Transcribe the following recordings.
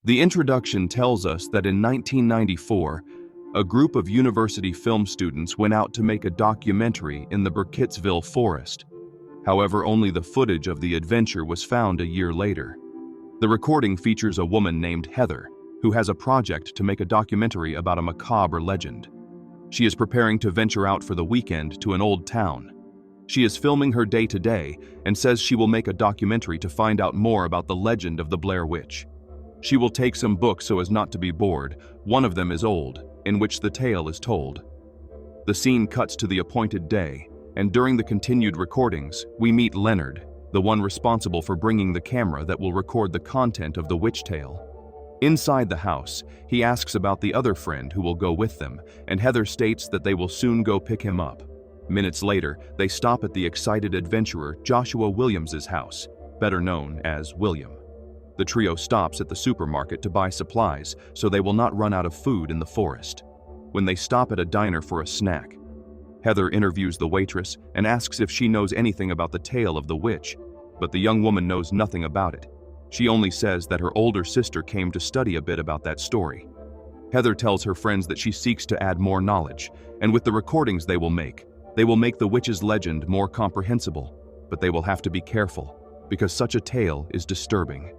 The introduction tells us that in 1994, a group of university film students went out to make a documentary in the Burkittsville forest. However, only the footage of the adventure was found a year later. The recording features a woman named Heather, who has a project to make a documentary about a macabre legend. She is preparing to venture out for the weekend to an old town. She is filming her day-to-day and says she will make a documentary to find out more about the legend of the Blair Witch. She will take some books so as not to be bored. One of them is old, in which the tale is told. The scene cuts to the appointed day, and during the continued recordings, we meet Leonard, the one responsible for bringing the camera that will record the content of the witch tale. Inside the house, he asks about the other friend who will go with them, and Heather states that they will soon go pick him up. Minutes later, they stop at the excited adventurer Joshua Williams's house, better known as William. The trio stops at the supermarket to buy supplies so they will not run out of food in the forest. When they stop at a diner for a snack, Heather interviews the waitress and asks if she knows anything about the tale of the witch, but the young woman knows nothing about it. She only says that her older sister came to study a bit about that story. Heather tells her friends that she seeks to add more knowledge, and with the recordings they will make the witch's legend more comprehensible, but they will have to be careful, because such a tale is disturbing.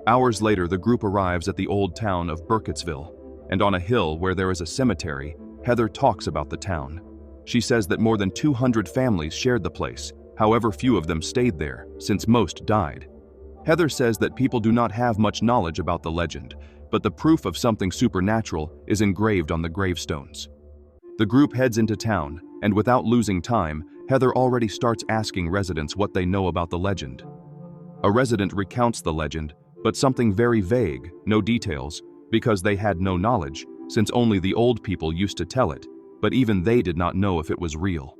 Hours later, the group arrives at the old town of Burkittsville, and on a hill where there is a cemetery, Heather talks about the town. She says that more than 200 families shared the place, however few of them stayed there, since most died. Heather says that people do not have much knowledge about the legend, but the proof of something supernatural is engraved on the gravestones. The group heads into town, and without losing time, Heather already starts asking residents what they know about the legend. A resident recounts the legend, but something very vague, no details, because they had no knowledge, since only the old people used to tell it, but even they did not know if it was real.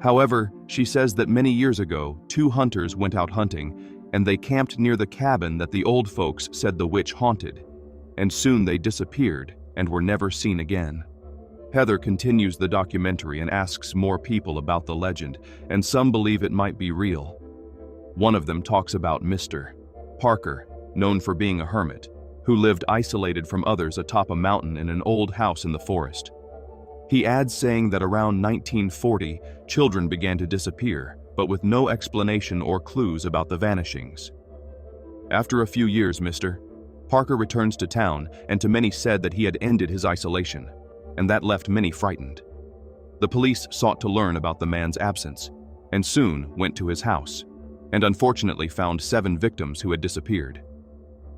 However, she says that many years ago, 2 hunters went out hunting, and they camped near the cabin that the old folks said the witch haunted, and soon they disappeared and were never seen again. Heather continues the documentary and asks more people about the legend, and some believe it might be real. One of them talks about Mr. Parker, known for being a hermit, who lived isolated from others atop a mountain in an old house in the forest. He adds saying that around 1940, children began to disappear, but with no explanation or clues about the vanishings. After a few years, Mr. Parker returns to town, and to many said that he had ended his isolation, and that left many frightened. The police sought to learn about the man's absence, and soon went to his house, and unfortunately found 7 victims who had disappeared.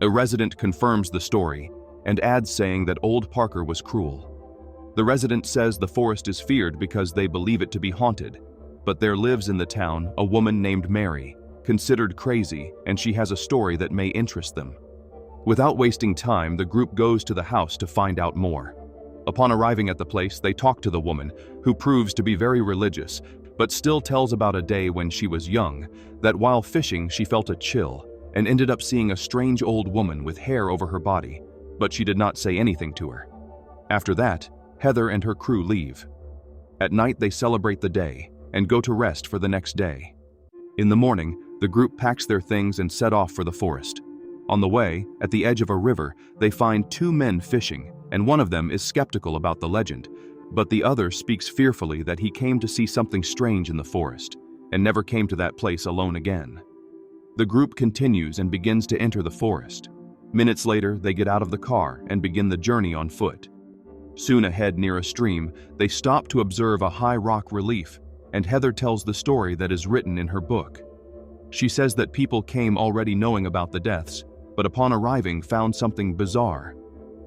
A resident confirms the story, and adds saying that old Parker was cruel. The resident says the forest is feared because they believe it to be haunted, but there lives in the town a woman named Mary, considered crazy, and she has a story that may interest them. Without wasting time, the group goes to the house to find out more. Upon arriving at the place, they talk to the woman, who proves to be very religious, but still tells about a day when she was young, that while fishing she felt a chill, and ended up seeing a strange old woman with hair over her body, but she did not say anything to her. After that, Heather and her crew leave. At night they celebrate the day, and go to rest for the next day. In the morning, the group packs their things and set off for the forest. On the way, at the edge of a river, they find 2 men fishing, and one of them is skeptical about the legend, but the other speaks fearfully that he came to see something strange in the forest, and never came to that place alone again. The group continues and begins to enter the forest. Minutes later, they get out of the car and begin the journey on foot. Soon ahead near a stream, they stop to observe a high rock relief, and Heather tells the story that is written in her book. She says that people came already knowing about the deaths, but upon arriving found something bizarre.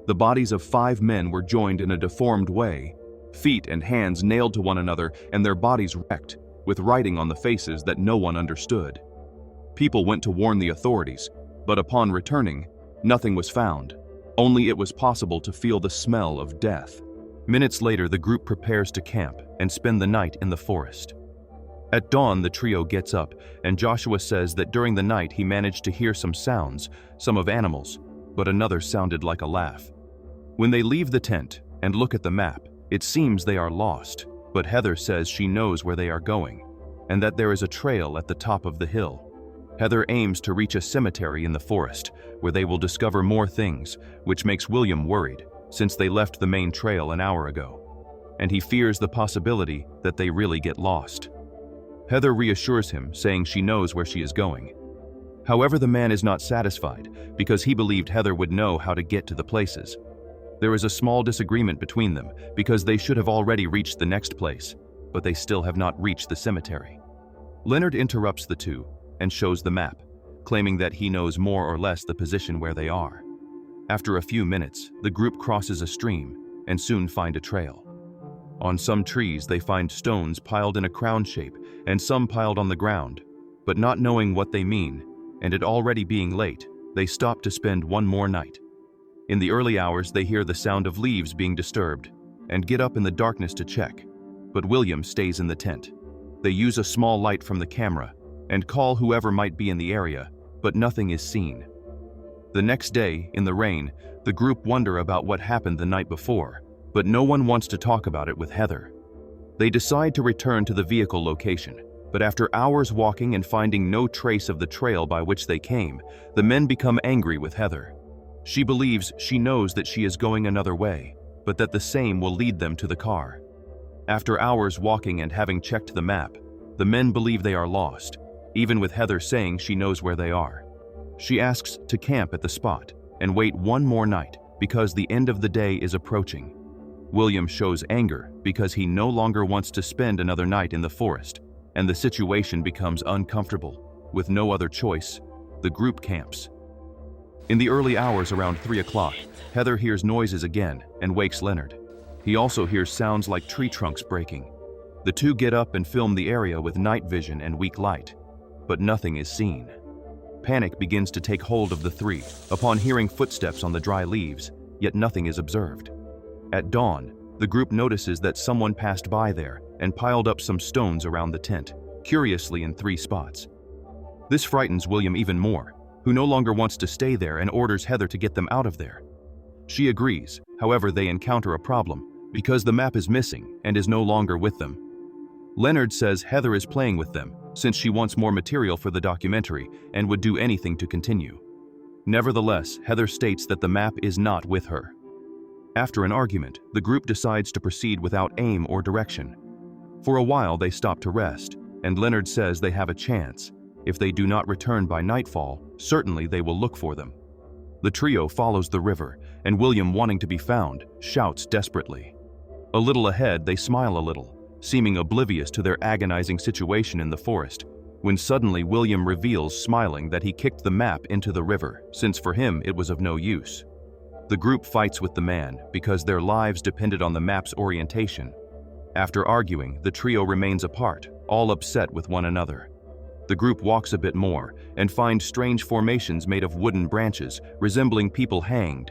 The bodies of 5 men were joined in a deformed way, feet and hands nailed to one another and their bodies wrecked, with writing on the faces that no one understood. People went to warn the authorities, but upon returning, nothing was found. Only it was possible to feel the smell of death. Minutes later, the group prepares to camp and spend the night in the forest. At dawn, the trio gets up, and Joshua says that during the night he managed to hear some sounds, some of animals, but another sounded like a laugh. When they leave the tent and look at the map, it seems they are lost, but Heather says she knows where they are going, and that there is a trail at the top of the hill. Heather aims to reach a cemetery in the forest, where they will discover more things, which makes William worried, since they left the main trail an hour ago, and he fears the possibility that they really get lost. Heather reassures him, saying she knows where she is going. However, the man is not satisfied, because he believed Heather would know how to get to the places. There is a small disagreement between them, because they should have already reached the next place, but they still have not reached the cemetery. Leonard interrupts the two and shows the map, claiming that he knows more or less the position where they are. After a few minutes, the group crosses a stream and soon find a trail. On some trees, they find stones piled in a crown shape and some piled on the ground, but not knowing what they mean, and it already being late, they stop to spend one more night. In the early hours, they hear the sound of leaves being disturbed and get up in the darkness to check, but William stays in the tent. They use a small light from the camera and call whoever might be in the area, but nothing is seen. The next day, in the rain, the group wonder about what happened the night before, but no one wants to talk about it with Heather. They decide to return to the vehicle location, but after hours walking and finding no trace of the trail by which they came, the men become angry with Heather. She believes she knows that she is going another way, but that the same will lead them to the car. After hours walking and having checked the map, the men believe they are lost, even with Heather saying she knows where they are. She asks to camp at the spot and wait one more night because the end of the day is approaching. William shows anger because he no longer wants to spend another night in the forest, and the situation becomes uncomfortable. With no other choice, the group camps. In the early hours around 3 o'clock, Heather hears noises again and wakes Leonard. He also hears sounds like tree trunks breaking. The two get up and film the area with night vision and weak light, but nothing is seen. Panic begins to take hold of the three upon hearing footsteps on the dry leaves, yet nothing is observed. At dawn, the group notices that someone passed by there and piled up some stones around the tent, curiously in 3 spots. This frightens William even more, who no longer wants to stay there and orders Heather to get them out of there. She agrees, however they encounter a problem, because the map is missing and is no longer with them. Leonard says Heather is playing with them, since she wants more material for the documentary and would do anything to continue. Nevertheless, Heather states that the map is not with her. After an argument, the group decides to proceed without aim or direction. For a while they stop to rest, and Leonard says they have a chance. If they do not return by nightfall, certainly they will look for them. The trio follows the river, and William, wanting to be found, shouts desperately. A little ahead, they smile a little, seeming oblivious to their agonizing situation in the forest, when suddenly William reveals, smiling, that he kicked the map into the river, since for him it was of no use. The group fights with the man because their lives depended on the map's orientation. After arguing, the trio remains apart, all upset with one another. The group walks a bit more and finds strange formations made of wooden branches, resembling people hanged.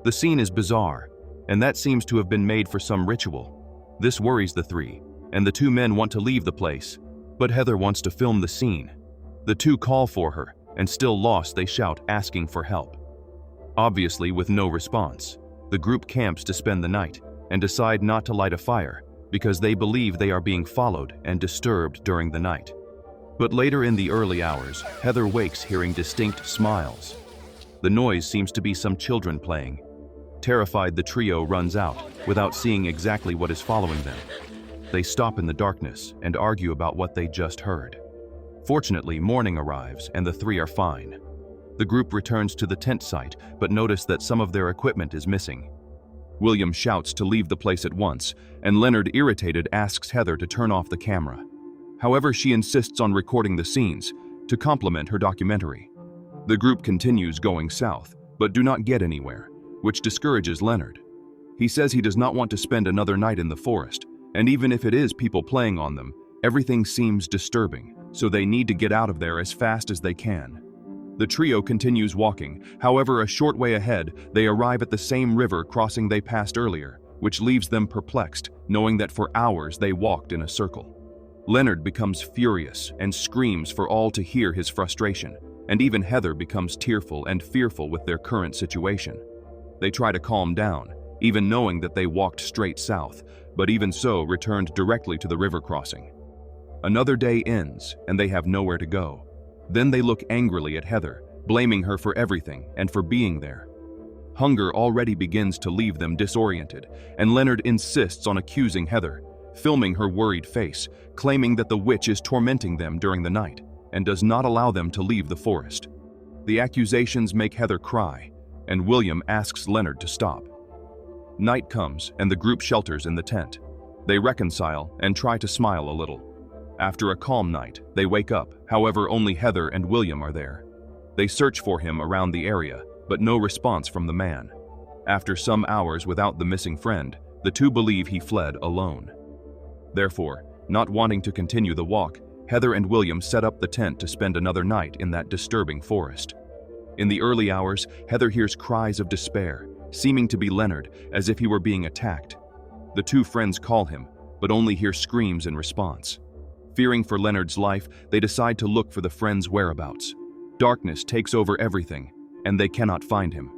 The scene is bizarre, and that seems to have been made for some ritual. This worries the three, and the 2 men want to leave the place, but Heather wants to film the scene. The 2 call for her, and still lost, they shout, asking for help. Obviously, with no response, the group camps to spend the night and decide not to light a fire because they believe they are being followed and disturbed during the night. But later in the early hours, Heather wakes hearing distinct smiles. The noise seems to be some children playing. Terrified, the trio runs out without seeing exactly what is following them. They stop in the darkness and argue about what they just heard. Fortunately, morning arrives and the 3 are fine. The group returns to the tent site, but notice that some of their equipment is missing. William shouts to leave the place at once, and Leonard, irritated, asks Heather to turn off the camera. However, she insists on recording the scenes to complement her documentary. The group continues going south, but do not get anywhere, which discourages Leonard. He says he does not want to spend another night in the forest, and even if it is people playing on them, everything seems disturbing, so they need to get out of there as fast as they can. The trio continues walking. However, a short way ahead, they arrive at the same river crossing they passed earlier, which leaves them perplexed, knowing that for hours they walked in a circle. Leonard becomes furious and screams for all to hear his frustration, and even Heather becomes tearful and fearful with their current situation. They try to calm down, even knowing that they walked straight south, but even so returned directly to the river crossing. Another day ends, and they have nowhere to go. Then they look angrily at Heather, blaming her for everything and for being there. Hunger already begins to leave them disoriented, and Leonard insists on accusing Heather, filming her worried face, claiming that the witch is tormenting them during the night and does not allow them to leave the forest. The accusations make Heather cry, and William asks Leonard to stop. Night comes, and the group shelters in the tent. They reconcile and try to smile a little. After a calm night, they wake up, however only Heather and William are there. They search for him around the area, but no response from the man. After some hours without the missing friend, the two believe he fled alone. Therefore, not wanting to continue the walk, Heather and William set up the tent to spend another night in that disturbing forest. In the early hours, Heather hears cries of despair, seeming to be Leonard, as if he were being attacked. The two friends call him, but only hear screams in response. Fearing for Leonard's life, they decide to look for the friend's whereabouts. Darkness takes over everything, and they cannot find him.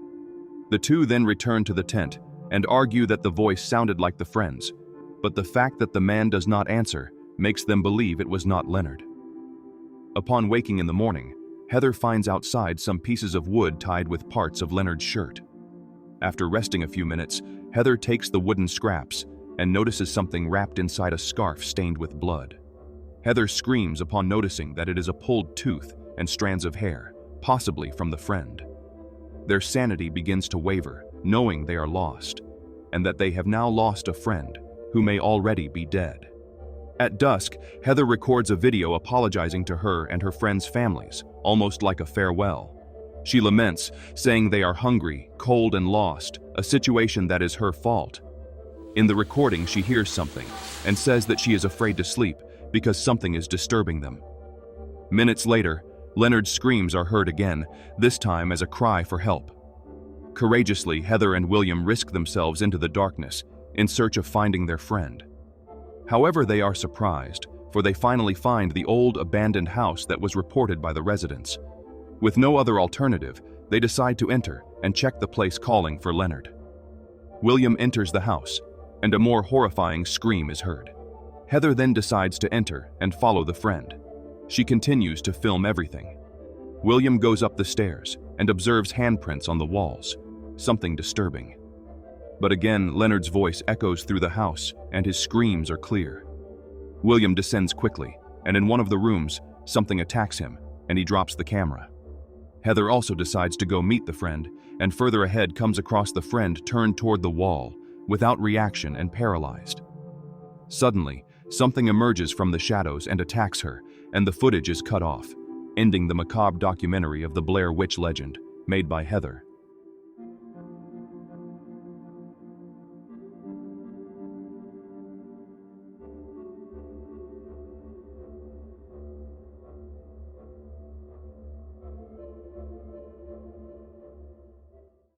The two then return to the tent and argue that the voice sounded like the friend's, but the fact that the man does not answer makes them believe it was not Leonard. Upon waking in the morning, Heather finds outside some pieces of wood tied with parts of Leonard's shirt. After resting a few minutes, Heather takes the wooden scraps and notices something wrapped inside a scarf stained with blood. Heather screams upon noticing that it is a pulled tooth and strands of hair, possibly from the friend. Their sanity begins to waver, knowing they are lost, and that they have now lost a friend who may already be dead. At dusk, Heather records a video apologizing to her and her friends' families, almost like a farewell. She laments, saying they are hungry, cold, and lost, a situation that is her fault. In the recording, she hears something and says that she is afraid to sleep because something is disturbing them. Minutes later, Leonard's screams are heard again, this time as a cry for help. Courageously, Heather and William risk themselves into the darkness in search of finding their friend. However, they are surprised, for they finally find the old abandoned house that was reported by the residents. With no other alternative, they decide to enter and check the place, calling for Leonard. William enters the house, and a more horrifying scream is heard. Heather then decides to enter and follow the friend. She continues to film everything. William goes up the stairs and observes handprints on the walls, something disturbing. But again, Leonard's voice echoes through the house, and his screams are clear. William descends quickly, and in one of the rooms, something attacks him, and he drops the camera. Heather also decides to go meet the friend, and further ahead comes across the friend turned toward the wall, without reaction and paralyzed. Suddenly, something emerges from the shadows and attacks her, and the footage is cut off, ending the macabre documentary of the Blair Witch legend, made by Heather.